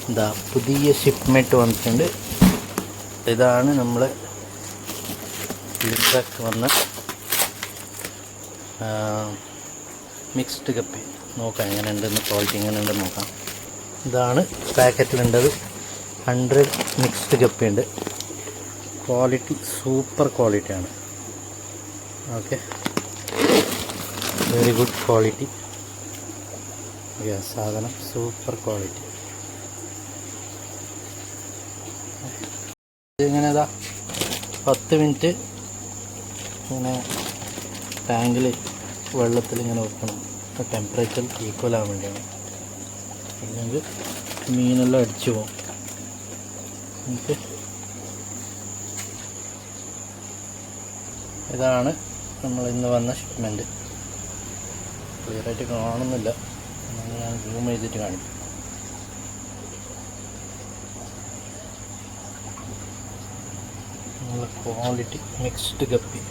എന്താ പുതിയ ഷിപ്മെൻറ്റ് വന്നിട്ടുണ്ട്. ഇതാണ് നമ്മൾ ലിൻഡാക്ക് വന്ന മിക്സ്ഡ് കപ്പി. നോക്കാം എങ്ങനെ ഉണ്ടെന്ന്, ക്വാളിറ്റി എങ്ങനെ ഉണ്ടെന്ന് നോക്കാം. ഇതാണ് പാക്കറ്റിലുണ്ടത്. 100 മിക്സ്ഡ് കപ്പിയുണ്ട്. ക്വാളിറ്റി സൂപ്പർ ക്വാളിറ്റിയാണ്. Okay, very good quality. സാധനം സൂപ്പർ ക്വാളിറ്റി. ഇതിങ്ങനെ 10 മിനിറ്റ് ഇങ്ങനെ ടാങ്കിൽ വെള്ളത്തിൽ ഇങ്ങനെ വെക്കണം. ടെമ്പറേച്ചർ ഈക്വൽ ആവാൻ വേണ്ടിയാണ്. അല്ലെങ്കിൽ മീനെല്ലാം അടിച്ചു പോകും. ഓക്കെ, ഇതാണ് നമ്മൾ ഇന്ന് വന്ന ഷിപ്മെൻറ്റ്. ക്ലിയറായിട്ട് കാണുന്നില്ല, ഞാൻ സൂം ചെയ്തിട്ട് കാണിക്കും. നല്ല ക്വാളിറ്റി മിക്സ്ഡ് കപ്പി.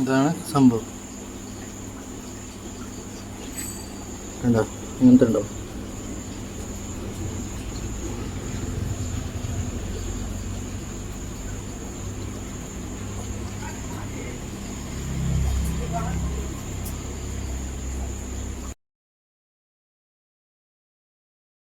ഇതാണ് സംഭവം. ഉണ്ടോ? ഇങ്ങനത്തെ ഉണ്ടോ?